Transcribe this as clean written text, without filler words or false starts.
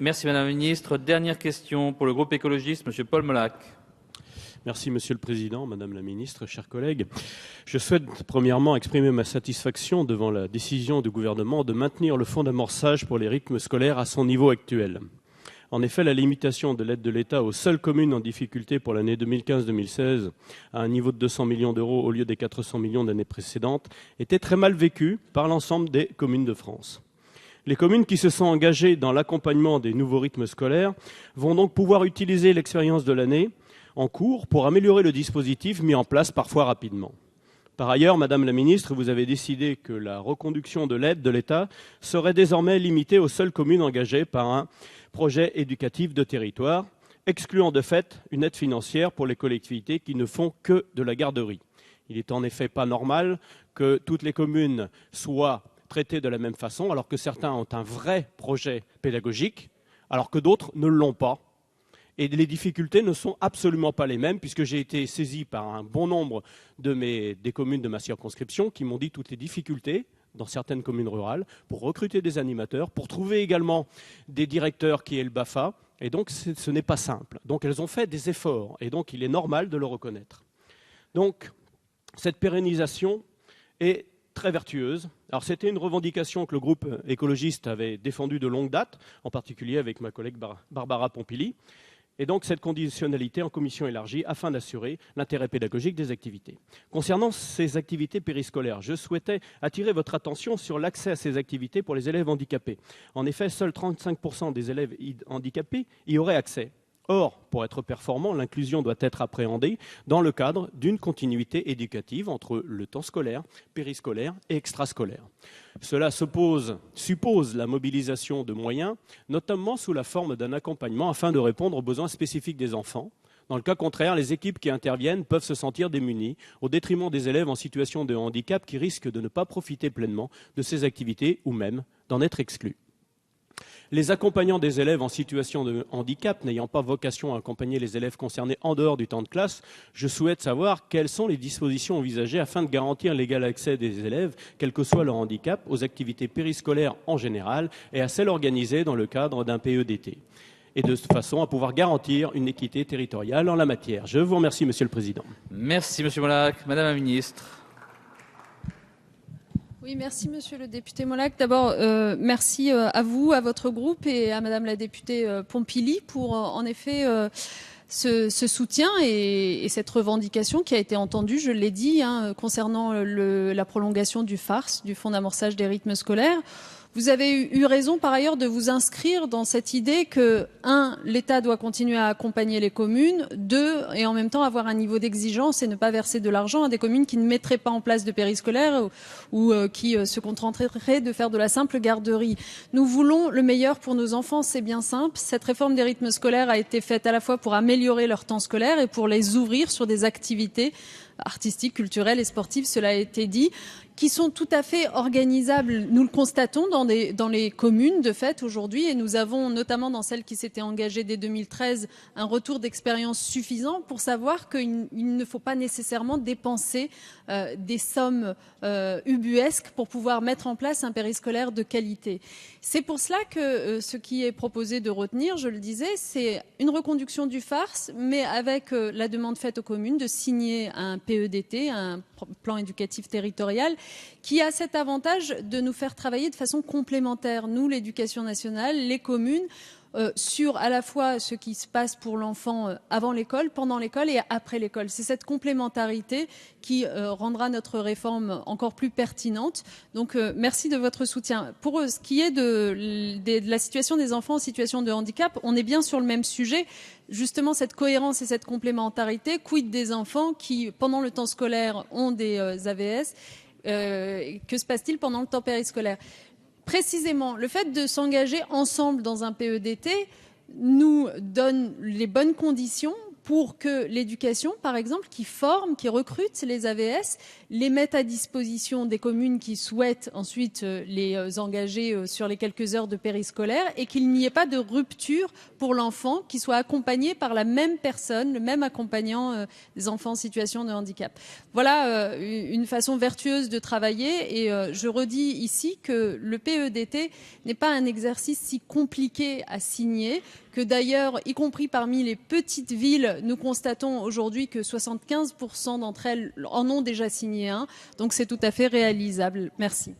Merci Madame la Ministre. Dernière question pour le groupe écologiste, Monsieur Paul Molac. Merci Monsieur le Président, Madame la Ministre, chers collègues. Je souhaite premièrement exprimer ma satisfaction devant la décision du gouvernement de maintenir le fonds d'amorçage pour les rythmes scolaires à son niveau actuel. En effet, la limitation de l'aide de l'État aux seules communes en difficulté pour l'année 2015-2016 à un niveau de 200 millions d'euros au lieu des 400 millions d'années précédentes était très mal vécue par l'ensemble des communes de France. Les communes qui se sont engagées dans l'accompagnement des nouveaux rythmes scolaires vont donc pouvoir utiliser l'expérience de l'année en cours pour améliorer le dispositif mis en place parfois rapidement. Par ailleurs, Madame la Ministre, vous avez décidé que la reconduction de l'aide de l'État serait désormais limitée aux seules communes engagées par un projet éducatif de territoire, excluant de fait une aide financière pour les collectivités qui ne font que de la garderie. Il n'est en effet pas normal que toutes les communes soient traitées de la même façon, alors que certains ont un vrai projet pédagogique, alors que d'autres ne l'ont pas. Et les difficultés ne sont absolument pas les mêmes, puisque j'ai été saisi par un bon nombre des communes de ma circonscription qui m'ont dit toutes les difficultés dans certaines communes rurales pour recruter des animateurs, pour trouver également des directeurs qui aient le BAFA. Et donc, ce n'est pas simple. Donc, elles ont fait des efforts. Et donc, il est normal de le reconnaître. Donc, cette pérennisation est très vertueuse. Alors, c'était une revendication que le groupe écologiste avait défendue de longue date, en particulier avec ma collègue Barbara Pompili. Et donc cette conditionnalité en commission élargie afin d'assurer l'intérêt pédagogique des activités. Concernant ces activités périscolaires, je souhaitais attirer votre attention sur l'accès à ces activités pour les élèves handicapés. En effet, seuls 35% des élèves handicapés y auraient accès. Or, pour être performant, l'inclusion doit être appréhendée dans le cadre d'une continuité éducative entre le temps scolaire, périscolaire et extrascolaire. Cela suppose la mobilisation de moyens, notamment sous la forme d'un accompagnement afin de répondre aux besoins spécifiques des enfants. Dans le cas contraire, les équipes qui interviennent peuvent se sentir démunies au détriment des élèves en situation de handicap qui risquent de ne pas profiter pleinement de ces activités ou même d'en être exclus. Les accompagnants des élèves en situation de handicap n'ayant pas vocation à accompagner les élèves concernés en dehors du temps de classe, je souhaite savoir quelles sont les dispositions envisagées afin de garantir l'égal accès des élèves, quel que soit leur handicap, aux activités périscolaires en général et à celles organisées dans le cadre d'un PEDT. Et de façon à pouvoir garantir une équité territoriale en la matière. Je vous remercie, Monsieur le Président. Merci Monsieur Molac. Madame la Ministre. Oui, merci Monsieur le député Molac. D'abord, merci à vous, à votre groupe et à Madame la députée Pompili pour en effet ce soutien et cette revendication qui a été entendue, je l'ai dit, concernant la prolongation du FARS, du Fonds d'amorçage des rythmes scolaires. Vous avez eu raison par ailleurs de vous inscrire dans cette idée que, 1, l'État doit continuer à accompagner les communes, 2, et en même temps avoir un niveau d'exigence et ne pas verser de l'argent à des communes qui ne mettraient pas en place de périscolaire ou qui se contenteraient de faire de la simple garderie. Nous voulons le meilleur pour nos enfants, c'est bien simple. Cette réforme des rythmes scolaires a été faite à la fois pour améliorer leur temps scolaire et pour les ouvrir sur des activités artistiques, culturelles et sportives, cela a été dit, qui sont tout à fait organisables. Nous le constatons dans les communes, de fait, aujourd'hui, et nous avons, notamment dans celles qui s'étaient engagées dès 2013, un retour d'expérience suffisant pour savoir qu'il ne faut pas nécessairement dépenser des sommes ubuesques pour pouvoir mettre en place un périscolaire de qualité. C'est pour cela que ce qui est proposé de retenir, je le disais, c'est une reconduction du FARS, mais avec la demande faite aux communes de signer un PEDT, un plan éducatif territorial, qui a cet avantage de nous faire travailler de façon complémentaire, nous, l'éducation nationale, les communes, sur à la fois ce qui se passe pour l'enfant avant l'école, pendant l'école et après l'école. C'est cette complémentarité qui rendra notre réforme encore plus pertinente. Donc merci de votre soutien. Pour ce qui est de la situation des enfants en situation de handicap, on est bien sur le même sujet. Justement, cette cohérence et cette complémentarité, quid des enfants qui, pendant le temps scolaire, ont des AVS, que se passe-t-il pendant le temps périscolaire ? Précisément, le fait de s'engager ensemble dans un PEDT nous donne les bonnes conditions pour que l'éducation, par exemple, qui forme, qui recrute les AVS, les mette à disposition des communes qui souhaitent ensuite les engager sur les quelques heures de périscolaire et qu'il n'y ait pas de rupture pour l'enfant, qui soit accompagné par la même personne, le même accompagnant des enfants en situation de handicap. Voilà une façon vertueuse de travailler et je redis ici que le PEDT n'est pas un exercice si compliqué à signer, que d'ailleurs, y compris parmi les petites villes, nous constatons aujourd'hui que 75% d'entre elles en ont déjà signé un. Donc c'est tout à fait réalisable. Merci.